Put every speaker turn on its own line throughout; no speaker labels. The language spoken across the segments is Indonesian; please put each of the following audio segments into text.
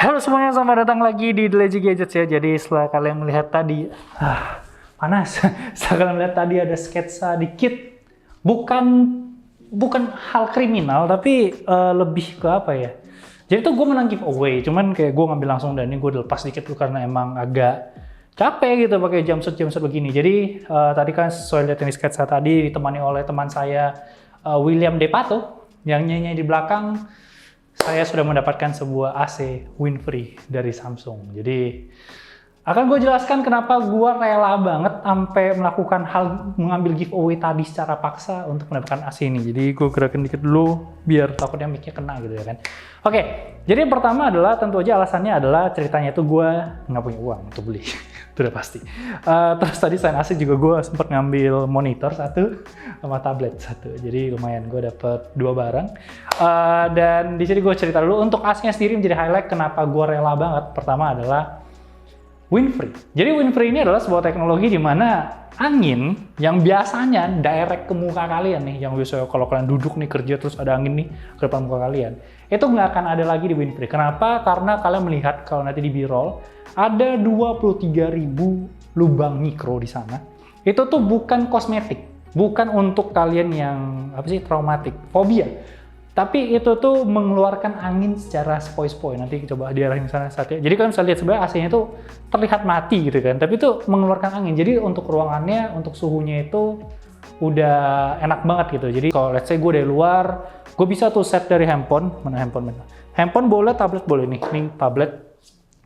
Halo semuanya, selamat datang lagi di The Legend Gadgets ya. Jadi setelah kalian melihat tadi, panas. Setelah kalian melihat tadi ada sketsa dikit, bukan bukan hal kriminal, tapi lebih ke apa ya? Jadi tuh gue menang giveaway, cuman kayak gue ngambil langsung dan ini gue lepas dikit tuh karena emang agak capek gitu pakai jumpsuit begini. Jadi tadi kan sesuai lihat ini sketsa tadi ditemani oleh teman saya William Depato yang nyanyi di belakang. Saya sudah mendapatkan sebuah AC Winfrey dari Samsung. Jadi akan gue jelaskan kenapa gue rela banget sampai melakukan hal mengambil giveaway tadi secara paksa untuk mendapatkan AC ini. Jadi gue gerakin dikit dulu biar takutnya mic-nya kena gitu ya kan. Oke, jadi yang pertama adalah tentu aja alasannya adalah ceritanya itu gue nggak punya uang untuk beli. Itu udah pasti. Terus tadi selain AC juga gue sempat ngambil monitor satu sama tablet satu. Jadi lumayan gue dapet dua barang. Dan di sini gue cerita dulu untuk AC-nya sendiri menjadi highlight kenapa gue rela banget. Pertama adalah Winfrey. Jadi Winfrey ini adalah sebuah teknologi di mana angin yang biasanya direct ke muka kalian nih, yang biasanya kalau kalian duduk nih kerja terus ada angin nih ke depan muka kalian, itu nggak akan ada lagi di Winfrey. Kenapa? Karena kalian melihat kalau nanti di B-roll ada 23.000 lubang mikro di sana. Itu tuh bukan kosmetik, bukan untuk kalian yang traumatik, fobia. Tapi itu tuh mengeluarkan angin secara sepoi-sepoi. Nanti coba diarahin sana saatnya. Jadi kalian bisa lihat sebenarnya AC-nya tuh terlihat mati gitu kan. Tapi itu mengeluarkan angin. Jadi untuk ruangannya, untuk suhunya itu udah enak banget gitu. Jadi kalau let's say gue dari luar, gue bisa tuh set dari handphone. Mana handphone? Handphone boleh, tablet boleh nih. Ini tablet.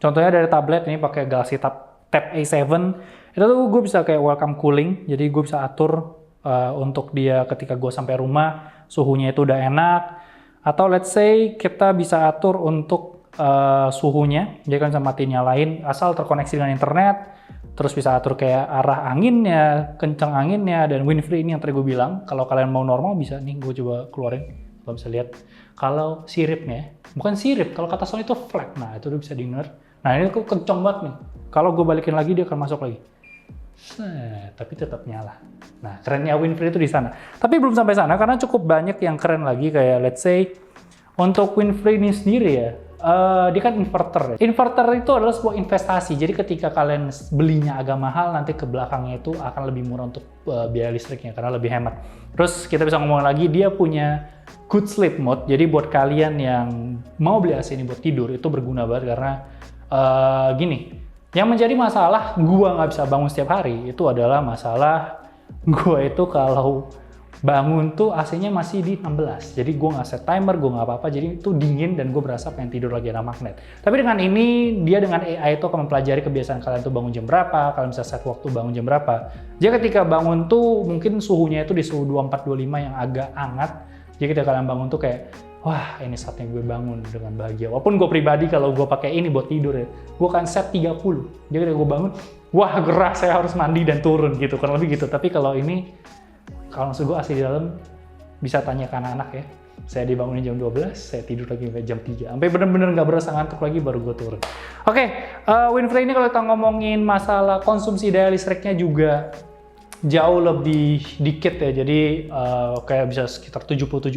Contohnya dari tablet ini pakai Galaxy Tab A7. Itu tuh gue bisa kayak welcome cooling. Jadi gue bisa atur untuk dia ketika gue sampai rumah suhunya itu udah enak, atau let's say kita bisa atur untuk suhunya, jadi kan bisa mati nyalain asal terkoneksi dengan internet, terus bisa atur kayak arah anginnya, kencang anginnya, dan Winfrey ini yang tadi gue bilang, kalau kalian mau normal bisa nih, gue coba keluarin, kalian bisa lihat, kalau siripnya, bukan sirip, kalau kata Sony itu flat, nah itu udah bisa denger, nah ini kok kencang banget nih, kalau gue balikin lagi dia akan masuk lagi. Tapi tetap nyala. Nah, kerennya Winfrey itu di sana. Tapi belum sampai sana karena cukup banyak yang keren lagi kayak let's say untuk Winfrey ini sendiri ya. Dia kan inverter. Inverter itu adalah sebuah investasi. Jadi ketika kalian belinya agak mahal, nanti ke belakangnya itu akan lebih murah untuk biaya listriknya karena lebih hemat. Terus kita bisa ngomong lagi dia punya good sleep mode. Jadi buat kalian yang mau beli AC ini buat tidur itu berguna banget karena gini. Yang menjadi masalah gua nggak bisa bangun setiap hari itu adalah masalah gua itu kalau bangun tuh AC-nya masih di 16. Jadi gua nggak set timer, gua nggak apa-apa. Jadi itu dingin dan gua berasa pengen tidur lagi ada magnet. Tapi dengan ini dia dengan AI itu akan mempelajari kebiasaan kalian tuh bangun jam berapa, kalian bisa set waktu bangun jam berapa. Jadi ketika bangun tuh mungkin suhunya itu di suhu 24-25 yang agak hangat. Jadi ketika kalian bangun tuh kayak wah ini saatnya gue bangun dengan bahagia. Walaupun gue pribadi kalau gue pakai ini buat tidur ya, gue akan set 30. Jadi ketika gue bangun, wah gerah saya harus mandi dan turun gitu, kurang lebih gitu. Tapi kalau ini, kalau maksud gue AC di dalam, bisa tanya ke anak-anak ya. Saya dibangunin jam 12, saya tidur lagi sampai jam 3. Sampai bener-bener nggak berasa ngantuk lagi baru gue turun. Oke, Winfrey ini kalau kita ngomongin masalah konsumsi daya listriknya juga jauh lebih dikit ya, jadi kayak bisa sekitar 77%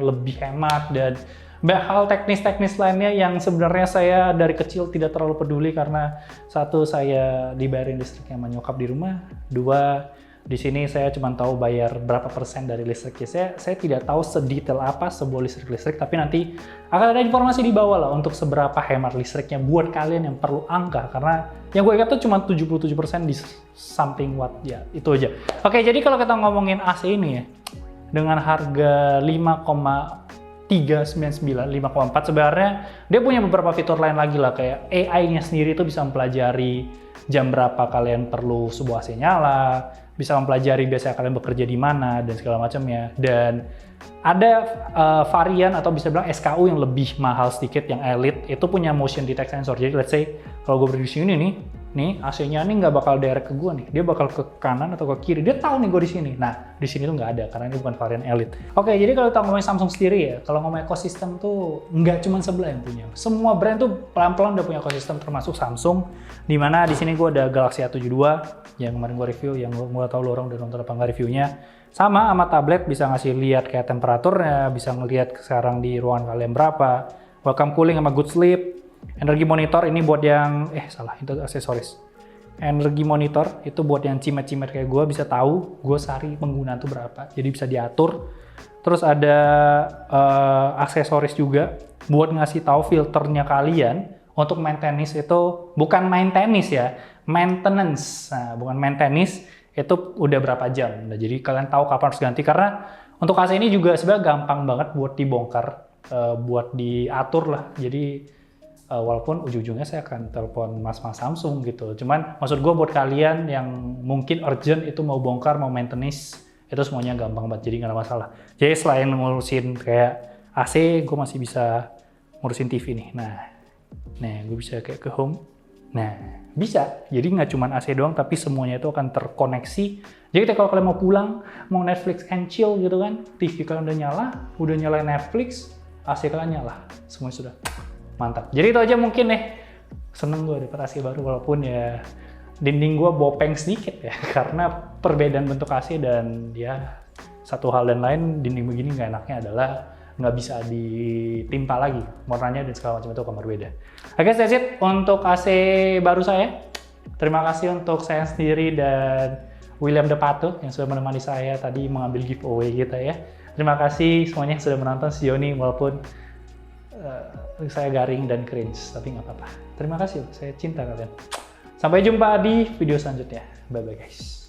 lebih hemat dan hal teknis-teknis lainnya yang sebenarnya saya dari kecil tidak terlalu peduli karena satu saya dibayarin listriknya sama nyokap di rumah, dua di sini saya cuma tahu bayar berapa persen dari listriknya. Saya tidak tahu sedetail apa sebuah listrik, tapi nanti akan ada informasi di bawah lah untuk seberapa hemat listriknya buat kalian yang perlu angka, karena yang gue ingat tuh cuma 77% di something watt ya, itu aja. Oke, jadi kalau kita ngomongin AC ini ya, dengan harga 5,399, 5,4 sebenarnya dia punya beberapa fitur lain lagi lah, kayak AI-nya sendiri itu bisa mempelajari jam berapa kalian perlu sebuah AC nyala, bisa mempelajari biasanya kalian bekerja di mana dan segala macamnya. Dan ada varian atau bisa bilang SKU yang lebih mahal sedikit, yang elite itu punya motion detect sensor. Jadi let's say kalau gue berdiri di sini nih AC-nya nih nggak bakal direct ke gue nih, dia bakal ke kanan atau ke kiri. Dia tahu nih gue di sini. Nah di sini tuh nggak ada karena ini bukan varian elite. Oke, jadi kalau kita ngomongin Samsung sendiri ya, kalau ngomongin ekosistem tuh nggak cuma sebelah yang punya. Semua brand tuh pelan-pelan udah punya ekosistem, termasuk Samsung. Dimana di sini gue ada Galaxy A72 yang kemarin gue review, yang gue tahu lo orang udah nonton apa nggak reviewnya. Sama tablet bisa ngasih lihat kayak temperaturnya, bisa ngelihat sekarang di ruangan kalian berapa, welcome cooling sama good sleep. Energi monitor ini buat yang salah, itu aksesoris. Energi monitor itu buat yang cimet-cimet kayak gue bisa tahu gue sehari penggunaan tuh berapa, jadi bisa diatur. Terus ada aksesoris juga buat ngasih tahu filternya kalian untuk main tenis itu bukan main tenis ya, maintenance. Nah, bukan main tenis itu udah berapa jam. Nah, jadi kalian tahu kapan harus ganti, karena untuk AC ini juga sebenarnya gampang banget buat dibongkar, buat diatur lah. Jadi walaupun ujung-ujungnya saya akan telepon mas-mas Samsung gitu. Cuman maksud gue buat kalian yang mungkin urgent itu mau bongkar, mau maintenance, itu semuanya gampang banget, jadi nggak ada masalah. Jadi selain ngurusin kayak AC, gue masih bisa ngurusin TV nih. Nah, gue bisa kayak ke home. Nah, bisa. Jadi nggak cuma AC doang, tapi semuanya itu akan terkoneksi. Jadi kalau kalian mau pulang, mau Netflix and chill gitu kan, TV kalian udah nyala Netflix, AC kalian nyala, semuanya sudah mantap. Jadi itu aja mungkin seneng gue dapet AC baru, walaupun ya dinding gue bopeng sedikit ya, karena perbedaan bentuk AC dan ya satu hal dan lain, dinding begini nggak enaknya adalah nggak bisa ditimpa lagi, warnanya dan segala macam itu akan berbeda. Oke, that's it untuk AC baru saya. Terima kasih untuk saya sendiri dan William Depato yang sudah menemani saya tadi mengambil giveaway kita ya. Terima kasih semuanya yang sudah menonton sejauh ini, walaupun saya garing dan cringe, tapi nggak apa-apa. Terima kasih, saya cinta kalian. Sampai jumpa di video selanjutnya. Bye-bye guys.